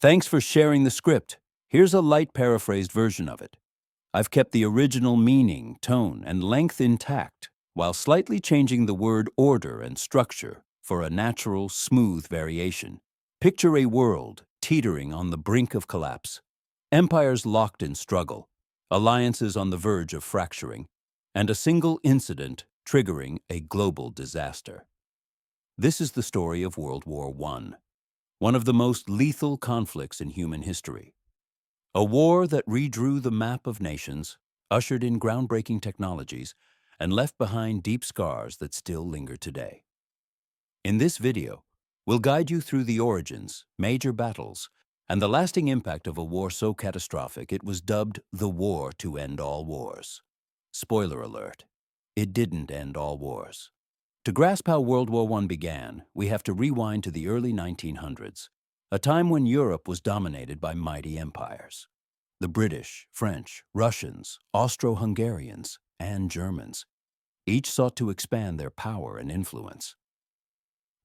Thanks for sharing the script. Here's a light paraphrased version of it. I've kept the original meaning, tone, and length intact, while slightly changing the word order and structure for a natural, smooth variation. Picture a world teetering on the brink of collapse, empires locked in struggle, alliances on the verge of fracturing, and a single incident triggering a global disaster. This is the story of World War I, one of the most lethal conflicts in human history. A war that redrew the map of nations, ushered in groundbreaking technologies, and left behind deep scars that still linger today. In this video, we'll guide you through the origins, major battles, and the lasting impact of a war so catastrophic it was dubbed the war to end all wars. Spoiler alert, it didn't end all wars. To grasp how World War I began, we have to rewind to the early 1900s, a time when Europe was dominated by mighty empires. The British, French, Russians, Austro-Hungarians, and Germans each sought to expand their power and influence.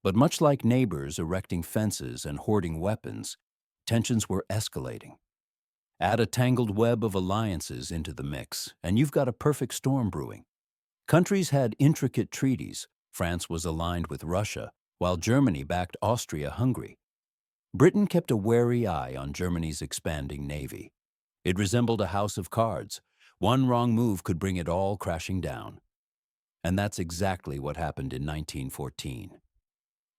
But much like neighbors erecting fences and hoarding weapons, tensions were escalating. Add a tangled web of alliances into the mix, and you've got a perfect storm brewing. Countries had intricate treaties. France was aligned with Russia, while Germany backed Austria-Hungary. Britain kept a wary eye on Germany's expanding navy. It resembled a house of cards. One wrong move could bring it all crashing down. And that's exactly what happened in 1914.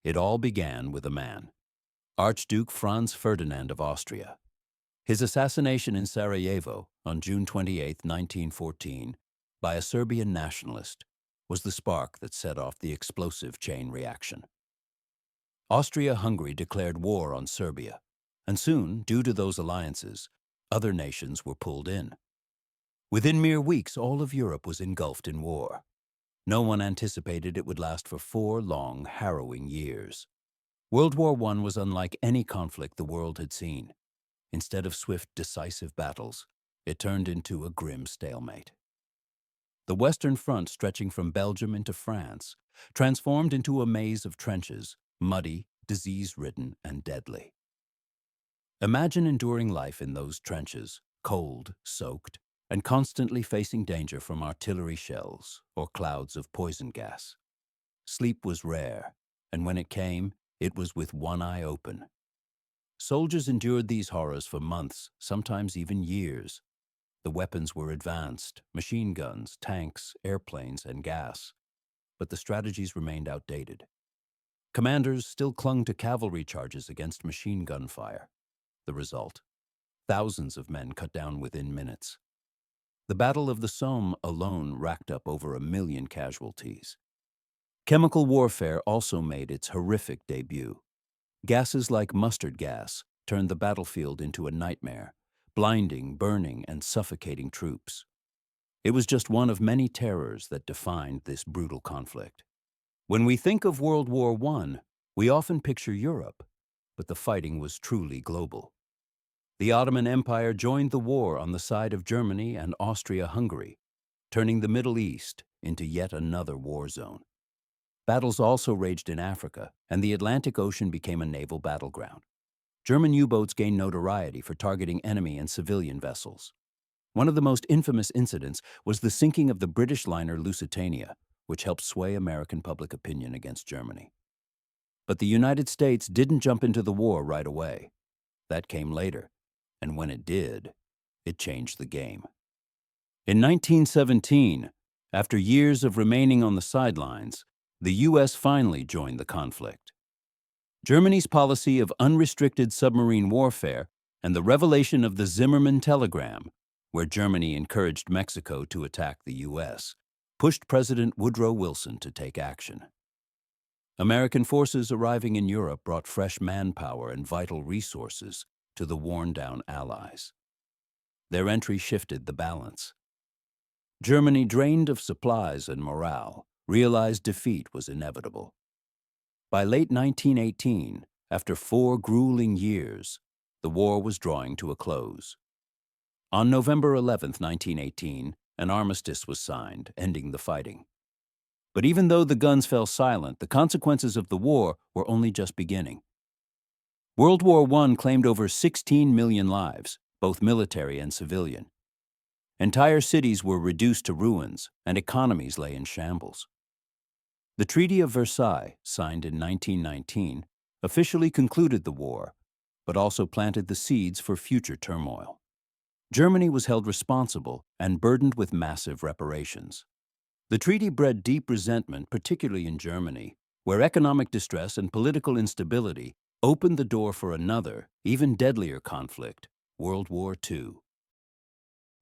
It all began with a man, Archduke Franz Ferdinand of Austria. His assassination in Sarajevo on June 28, 1914, by a Serbian nationalist was the spark that set off the explosive chain reaction. Austria-Hungary declared war on Serbia, and soon, due to those alliances, other nations were pulled in. Within mere weeks, all of Europe was engulfed in war. No one anticipated it would last for 4 long, harrowing years. World War I was unlike any conflict the world had seen. Instead of swift, decisive battles, it turned into a grim stalemate. The Western Front, stretching from Belgium into France, transformed into a maze of trenches, muddy, disease-ridden, and deadly. Imagine enduring life in those trenches, cold, soaked, and constantly facing danger from artillery shells or clouds of poison gas. Sleep was rare, and when it came, it was with one eye open. Soldiers endured these horrors for months, sometimes even years. The weapons were advanced: machine guns, tanks, airplanes, and gas. But the strategies remained outdated. Commanders still clung to cavalry charges against machine gun fire. The result: thousands of men cut down within minutes. The Battle of the Somme alone racked up over 1 million casualties. Chemical warfare also made its horrific debut. Gases like mustard gas turned the battlefield into a nightmare, blinding, burning, and suffocating troops. It was just one of many terrors that defined this brutal conflict. When we think of World War I, we often picture Europe, but the fighting was truly global. The Ottoman Empire joined the war on the side of Germany and Austria-Hungary, turning the Middle East into yet another war zone. Battles also raged in Africa, and the Atlantic Ocean became a naval battleground. German U-boats gained notoriety for targeting enemy and civilian vessels. One of the most infamous incidents was the sinking of the British liner Lusitania, which helped sway American public opinion against Germany. But the United States didn't jump into the war right away. That came later, and when it did, it changed the game. In 1917, after years of remaining on the sidelines, the U.S. finally joined the conflict. Germany's policy of unrestricted submarine warfare and the revelation of the Zimmermann telegram, where Germany encouraged Mexico to attack the U.S., pushed President Woodrow Wilson to take action. American forces arriving in Europe brought fresh manpower and vital resources to the worn-down Allies. Their entry shifted the balance. Germany, drained of supplies and morale, realized defeat was inevitable. By late 1918, after 4 grueling years, the war was drawing to a close. On November 11, 1918, an armistice was signed, ending the fighting. But even though the guns fell silent, the consequences of the war were only just beginning. World War I claimed over 16 million lives, both military and civilian. Entire cities were reduced to ruins, and economies lay in shambles. The Treaty of Versailles, signed in 1919, officially concluded the war, but also planted the seeds for future turmoil. Germany was held responsible and burdened with massive reparations. The treaty bred deep resentment, particularly in Germany, where economic distress and political instability opened the door for another, even deadlier conflict, World War II.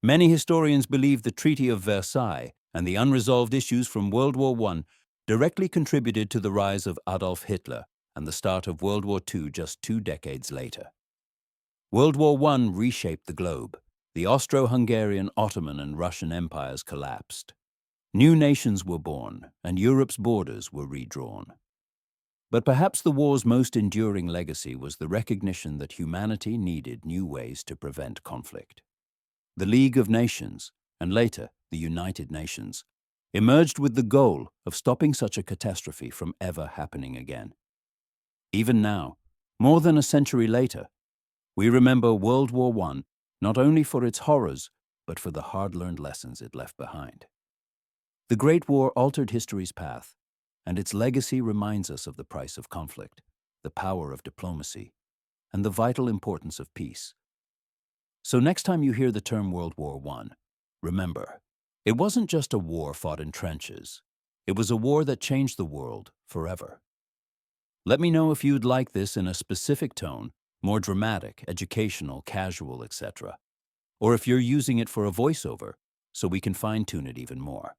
Many historians believe the Treaty of Versailles and the unresolved issues from World War I directly contributed to the rise of Adolf Hitler and the start of World War II just 2 decades later. World War I reshaped the globe. The Austro-Hungarian, Ottoman, and Russian empires collapsed. New nations were born, and Europe's borders were redrawn. But perhaps the war's most enduring legacy was the recognition that humanity needed new ways to prevent conflict. The League of Nations, and later the United Nations, emerged with the goal of stopping such a catastrophe from ever happening again. Even now, more than a century later, we remember World War I not only for its horrors, but for the hard-learned lessons it left behind. The Great War altered history's path, and its legacy reminds us of the price of conflict, the power of diplomacy, and the vital importance of peace. So next time you hear the term World War I, remember, it wasn't just a war fought in trenches. It was a war that changed the world forever. Let me know if you'd like this in a specific tone, more dramatic, educational, casual, etc., or if you're using it for a voiceover so we can fine-tune it even more.